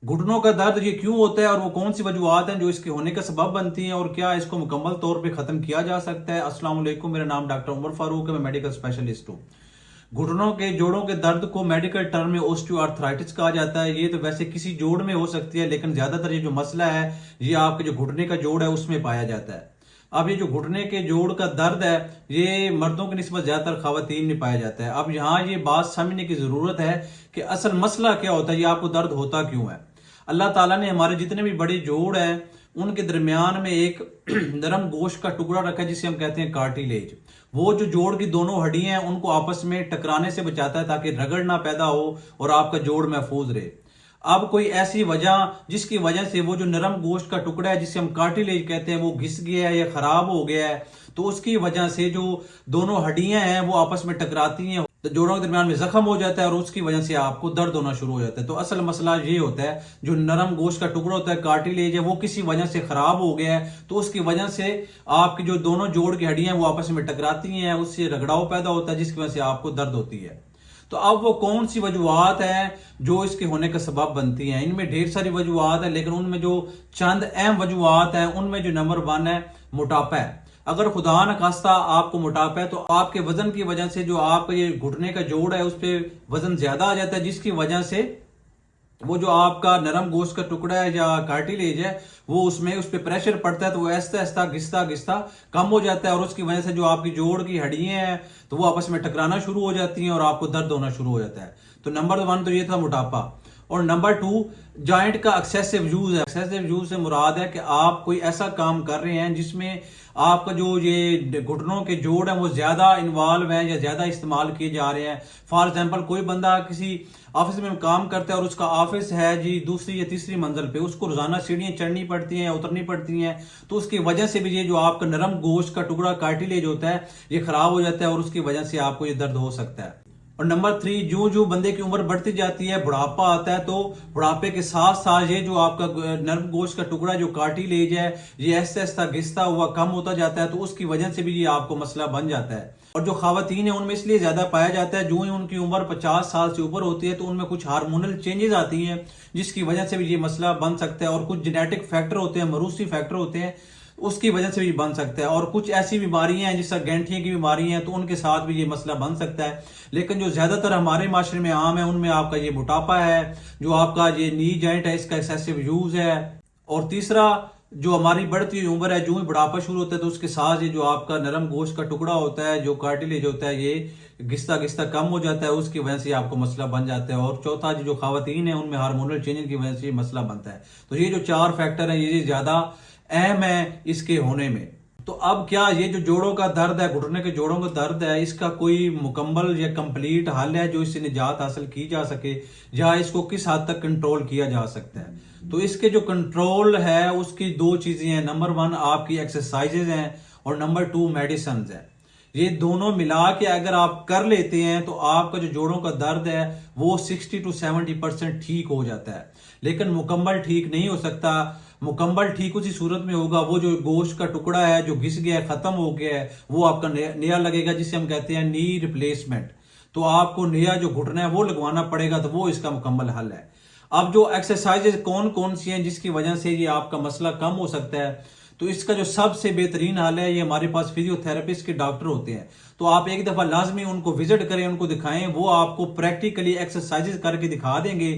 घुटनों का दर्द ये क्यों होता है और वो कौन सी वजूहत हैं जो इसके होने का सबब बनती हैं और क्या इसको मुकम्मल तौर पे ख़त्म किया जा सकता है। अस्सलाम वालेकुम, मेरा नाम डॉक्टर उमर फारूक है, मैं मेडिकल स्पेशलिस्ट हूँ। घुटनों के जोड़ों के दर्द को मेडिकल टर्म में ओस्टियोआर्थराइटिस कहा जाता है। ये तो वैसे किसी जोड़ में हो सकती है, लेकिन ज़्यादातर ये जो मसला है ये आपके जो घुटने का जोड़ है उसमें पाया जाता है। अब ये जो घुटने के जोड़ का दर्द है ये मर्दों की निस्बत ज्यादातर खवातीन में पाया जाता है। अब यहाँ ये बात समझने की जरूरत है कि असल मसला क्या होता है, ये आपको दर्द होता क्यों है। अल्लाह ताला ने हमारे जितने भी बड़े जोड़ हैं उनके दरमियान में एक नरम गोश्त का टुकड़ा रखा है जिसे हम कहते हैं कार्टिलेज। वो जो जोड़ की दोनों हड्डियां हैं उनको आपस में टकराने से बचाता है ताकि रगड़ ना पैदा हो और आपका जोड़ महफूज रहे। अब कोई ऐसी वजह जिसकी वजह से वो जो नरम गोश्त का टुकड़ा है जिसे हम कार्टिलेज कहते हैं वो घिस गया है या खराब हो गया है, तो उसकी वजह से जो दोनों हड्डियां हैं वो आपस में टकराती हैं तो जोड़ों के दरमियान में जख्म हो जाता है और उसकी वजह से आपको दर्द होना शुरू हो जाता है। तो असल मसला ये होता है जो नरम गोश्त का टुकड़ा होता है कार्टिलेज है वो किसी वजह से खराब हो गया है, तो उसकी वजह से आपकी जो दोनों जोड़ की हड्डियां हैं वो आपस में टकराती हैं, उससे रगड़ाव पैदा होता है जिसकी वजह से आपको दर्द होती है। तो अब वो कौन सी वजूहत हैं जो इसके होने का सबब बनती हैं। इनमें ढेर सारी वजूहत है, लेकिन उनमें जो चंद अहम वजूहत हैं उनमें जो नंबर 1 है मोटापा है। अगर खुदा न खास्ता आपको मोटापा है तो आपके वजन की वजह से जो आपका ये घुटने का जोड़ है उस पर वजन ज्यादा आ जाता है, जिसकी वजह से वो जो आपका नरम गोश्त का टुकड़ा है या कार्टिलेज है वो उसमें उस पर प्रेशर पड़ता है तो वो ऐसा ऐसा घिसता घिसता कम हो जाता है और उसकी वजह से जो आपकी जोड़ की हड्डियां हैं तो वो आपस में टकराना शुरू हो जाती हैं और आपको दर्द होना शुरू हो जाता है। तो नंबर 1 तो ये था मोटापा। और नंबर 2 जॉइंट का एक्सेसिव यूज है। एक्सेसिव यूज से मुराद है कि आप कोई ऐसा काम कर रहे हैं जिसमें आपका जो ये घुटनों के जोड़ हैं वो ज्यादा इन्वॉल्व हैं या ज्यादा इस्तेमाल किए जा रहे हैं। फॉर एग्जांपल कोई बंदा किसी ऑफिस में काम करता है और उसका ऑफिस है जी दूसरी या तीसरी मंजिल पे, उसको रोजाना सीढ़ियां चढ़नी पड़ती हैं उतरनी पड़ती हैं, तो उसकी वजह से भी ये जो आपका नरम गोश्त का टुकड़ा कार्टिलेज होता है ये खराब हो जाता है और उसकी वजह से आपको ये दर्द हो सकता है। और नंबर 3 जो जो बंदे की उम्र बढ़ती जाती है बुढ़ापा आता है, तो बुढ़ापे के साथ साथ ये जो आपका नर्म गोश्त का टुकड़ा जो कार्टिलेज है ये ऐसा ऐसा घिसता हुआ कम होता जाता है, तो उसकी वजह से भी ये आपको मसला बन जाता है। और जो खवातीन है उनमें इसलिए ज्यादा पाया जाता है जो ही उनकी उम्र 50 साल से ऊपर होती है तो उनमें कुछ हार्मोनल चेंजेस आती हैं जिसकी वजह से भी ये मसला बन सकता है। और कुछ जेनेटिक फैक्टर होते हैं, मरूसी फैक्टर होते हैं, उसकी वजह से भी बन सकता है। और कुछ ऐसी बीमारियां हैं जिस गैंठिया की बीमारी है तो उनके साथ भी ये मसला बन सकता है। लेकिन जो ज्यादातर हमारे माशरे में आम है उनमें आपका ये मोटापा है, जो आपका ये नी जॉइंट है इसका एक्सेसिव यूज है। और तीसरा जो हमारी बढ़ती हुई उम्र है, जो ही बुढ़ापा शुरू होता है तो उसके साथ ये जो आपका नरम गोश्त का टुकड़ा होता है जो कार्टिलेज होता है ये घिसता घिसता कम हो जाता है, उसकी वजह से आपको मसला बन जाता है। और चौथा जो खवातीन है उनमें हार्मोनल चेंज की वजह से मसला बनता है। तो ये जो 4 फैक्टर है ये ज्यादा अहम है इसके होने में। तो अब क्या ये जो जोड़ों का दर्द है, घुटने के जोड़ों का दर्द है, इसका कोई मुकम्मल या कंप्लीट हल है जो इससे निजात हासिल की जा सके या इसको किस हद तक कंट्रोल किया जा सकता है। तो इसके जो कंट्रोल है उसकी 2 चीजें हैं। नंबर 1 आपकी एक्सरसाइजेज हैं और नंबर 2 मेडिसिन है। ये दोनों मिला के अगर आप कर लेते हैं तो आपका जो जोड़ों का दर्द है वो 60 to 70% ठीक हो जाता है, लेकिन मुकम्मल ठीक नहीं हो सकता। मुकम्मल ठीक उसी सूरत में होगा वो जो गोश्त का टुकड़ा है जो घिस गया है खत्म हो गया है वो आपका नया लगेगा जिसे हम कहते हैं नी रिप्लेसमेंट। तो आपको नया जो घुटना है वो लगवाना पड़ेगा, तो वो इसका मुकम्मल हल है। अब जो एक्सरसाइजेज कौन कौन सी हैं जिसकी वजह से ये आपका मसला कम हो सकता है, तो इसका जो सबसे बेहतरीन हल है ये हमारे पास फिजियोथेरेपिस्ट के डॉक्टर होते हैं। तो आप एक दफा लाजमी उनको विजिट करें, उनको दिखाएं, वो आपको प्रैक्टिकली एक्सरसाइजेज करके दिखा देंगे।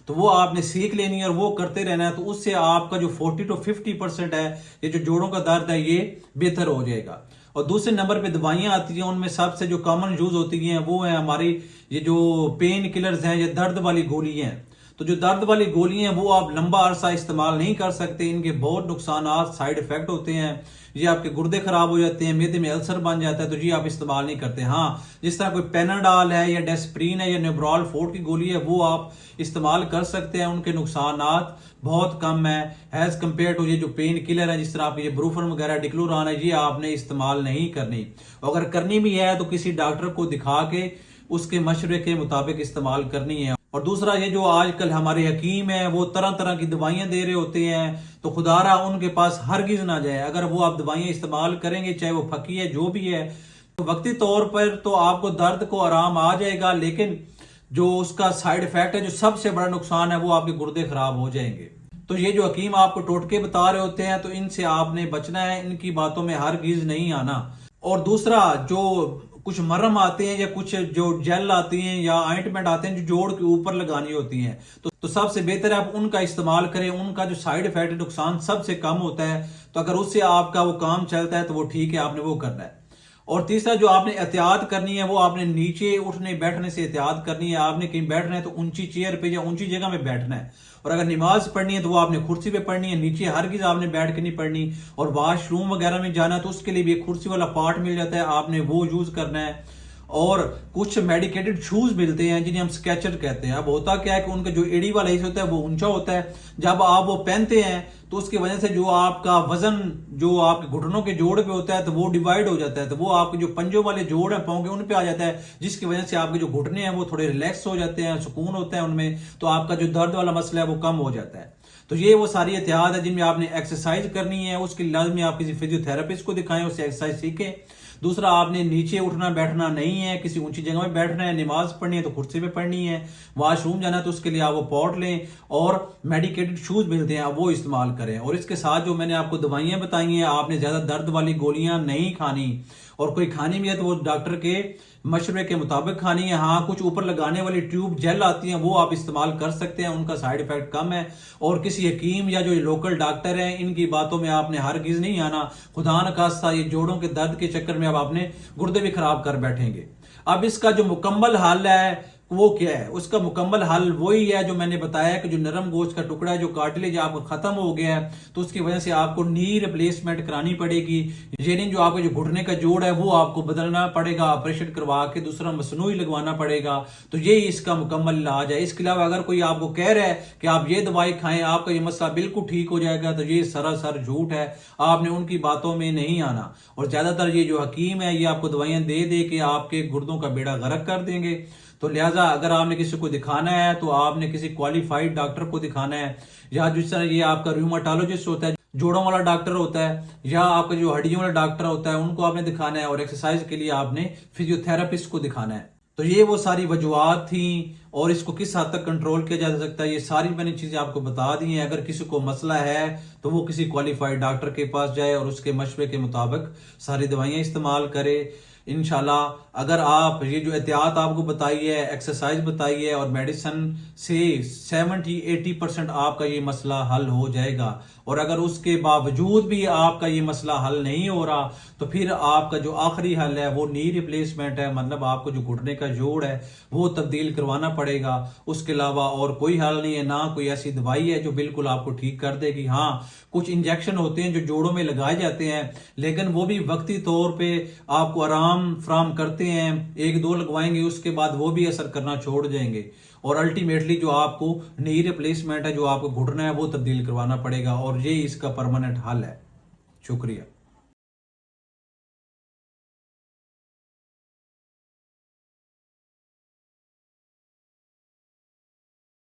तो वो आपने सीख लेनी है और वो करते रहना है, तो उससे आपका जो 40 to 50% है ये जो जोड़ों का दर्द है ये बेहतर हो जाएगा। और दूसरे नंबर पे दवाइयां आती हैं, उनमें सबसे जो कॉमन यूज होती हैं वो है हमारी ये जो पेन किलर्स हैं, ये दर्द वाली गोलियां हैं। तो जो दर्द वाली गोलियां हैं वो आप लंबा अरसा इस्तेमाल नहीं कर सकते, इनके बहुत नुकसान साइड इफेक्ट होते हैं। ये आपके गुर्दे खराब हो जाते हैं, मैदे में अल्सर बन जाता है, तो ये आप इस्तेमाल नहीं करते। हाँ, जिस तरह कोई पेनाडाल है या डेस्प्रीन है या नेब्रॉल 4 की गोली है वो आप इस्तेमाल कर सकते हैं, उनके नुकसान बहुत कम है एज कम्पेयर टू ये जो पेन किलर है जिस तरह आप ये ब्रूफन वगैरह डिक्लोरान है ये आपने इस्तेमाल नहीं करनी। अगर करनी भी है तो किसी डॉक्टर को दिखा के उसके मशवरे के मुताबिक इस्तेमाल करनी है। और दूसरा ये जो आजकल हमारे हकीम है वो तरह तरह की दवाइयां दे रहे होते हैं, तो खुदारा उनके पास हरगिज ना जाए। अगर वो आप दवाइयां इस्तेमाल करेंगे चाहे वो फकी है जो भी है, तो वक्ती तौर पर तो आपको दर्द को आराम आ जाएगा, लेकिन जो उसका साइड इफेक्ट है, जो सबसे बड़ा नुकसान है, वो आपके गुर्दे खराब हो जाएंगे। तो ये जो हकीम आपको टोटके बता रहे होते हैं, तो इनसे आपने बचना है, इनकी बातों में हरगिज़ नहीं आना। और दूसरा, जो कुछ मरहम आते हैं या कुछ जो जेल आती हैं या ऑइंटमेंट आते हैं जो जोड़ के ऊपर लगानी होती हैं, तो सबसे बेहतर है आप उनका इस्तेमाल करें। उनका जो साइड इफेक्ट नुकसान सबसे कम होता है, तो अगर उससे आपका वो काम चलता है तो वो ठीक है, आपने वो करना है। और तीसरा जो आपने एहतियात करनी है, वो आपने नीचे उठने बैठने से एहतियात करनी है। आपने कहीं बैठना है तो ऊंची चेयर पे या ऊंची जगह में बैठना है। और अगर नमाज पढ़नी है तो वो आपने कुर्सी पे पढ़नी है, नीचे हरगिज़ आपने बैठ के नहीं पढ़नी। और वॉशरूम वगैरह में जाना है तो उसके लिए भी एक कुर्सी वाला पार्ट मिल जाता है, आपने वो यूज करना है। और कुछ मेडिकेटेड शूज मिलते हैं जिन्हें हम स्केचर कहते हैं। अब होता क्या है कि उनका जो एड़ी वाला हिस्सा होता है वो ऊंचा होता है, जब आप वो पहनते हैं तो उसकी वजह से जो आपका वजन जो आपके घुटनों के जोड़ पे होता है तो वो डिवाइड हो जाता है, तो वो आपके जो पंजों वाले जोड़ हैं पाँव के उन पे आ जाता है, जिसकी वजह से आपके जो घुटने हैं वो थोड़े रिलैक्स हो जाते हैं, सुकून होता है उनमें, तो आपका जो दर्द वाला मसला है वो कम हो जाता है। तो ये वो सारी एहतियात है जिनमें आपने एक्सरसाइज करनी है। उसके लाजमी आप किसी फिजियोथेरेपिस्ट को दिखाएं, उससे एक्सरसाइज सीखें। दूसरा, आपने नीचे उठना बैठना नहीं है, किसी ऊंची जगह में बैठना है। नमाज पढ़नी है तो कुर्सी पे पढ़नी है। वॉशरूम जाना है तो उसके लिए आप वो पॉट लें, और मेडिकेटेड शूज मिलते हैं आप वो इस्तेमाल करें। और इसके साथ जो मैंने आपको दवाइयां बताई हैं, आपने ज्यादा दर्द वाली गोलियां नहीं खानी, और कोई खानी भी है तो वो डॉक्टर के मशवरे के मुताबिक खानी है। हाँ, कुछ ऊपर लगाने वाली ट्यूब जेल आती हैं वो आप इस्तेमाल कर सकते हैं, उनका साइड इफेक्ट कम है। और किसी हकीम या जो लोकल डॉक्टर हैं इनकी बातों में आपने हरगिज़ नहीं आना। खुदा न खास्ता ये जोड़ों के दर्द के चक्कर में अब आपने गुर्दे भी खराब कर बैठेंगे। अब इसका जो मुकम्मल हल है वो क्या है? उसका मुकम्मल हल वही है जो मैंने बताया कि जो नरम गोश्त का टुकड़ा है, जो कार्टिलेज आपका खत्म हो गया है, तो उसकी वजह से आपको नी रिप्लेसमेंट करानी पड़ेगी। यानी जो आपका जो घुटने का जोड़ है वो आपको बदलना पड़ेगा, ऑपरेशन करवा के दूसरा मसनूई लगवाना पड़ेगा। तो यही इसका मुकम्मल इलाज है। इसके अलावा अगर कोई आपको कह रहा है कि आप ये दवाई खाएं आपका ये मसला बिल्कुल ठीक हो जाएगा, तो ये सरासर झूठ है। आपने उनकी बातों में नहीं आना। और ज्यादातर ये जो हकीम है ये आपको दवाइयां दे दे के आपके गुर्दों का बेड़ा गर्क कर देंगे। तो लिहाजा अगर आपने किसी को दिखाना है तो आपने किसी क्वालिफाइड डॉक्टर को दिखाना है, या जिस तरह ये आपका रूमेटोलॉजिस्ट होता है, जोड़ों वाला डॉक्टर होता है, या आपका जो हड्डियों वाला डॉक्टर होता है, उनको आपने दिखाना है। और एक्सरसाइज के लिए आपने फिजियोथेरेपिस्ट को दिखाना है। तो ये वो सारी वजूहात थी, और इसको किस हद तक कंट्रोल किया जा सकता है ये सारी मैंने चीजें आपको बता दी हैं। अगर किसी को मसला है तो वो किसी क्वालिफाइड डॉक्टर के पास जाए और उसके मशवरे के मुताबिक सारी दवाइयां इस्तेमाल करे। इंशाल्लाह अगर आप ये जो एहतियात आपको बताई है, एक्सरसाइज बताई है और मेडिसिन से 70-80% आपका ये मसला हल हो जाएगा। और अगर उसके बावजूद भी आपका ये मसला हल नहीं हो रहा तो फिर आपका जो आखिरी हल है वो नी रिप्लेसमेंट है, मतलब आपको जो घुटने का जोड़ है वो तब्दील करवाना पड़ेगा। उसके अलावा और कोई हल नहीं है, ना कोई ऐसी दवाई है जो बिल्कुल आपको ठीक कर देगी। हाँ, कुछ इंजेक्शन होते हैं जो जोड़ों में लगाए जाते हैं, लेकिन वो भी वक्ती तौर पे आपको आराम फराम करते हैं। 1-2 लगवाएंगे उसके बाद वो भी असर करना छोड़ जाएंगे, और अल्टीमेटली जो आपको नी रिप्लेसमेंट है, जो आपको घुटना है वो तब्दील करवाना पड़ेगा। और ये इसका परमानेंट हल है। शुक्रिया।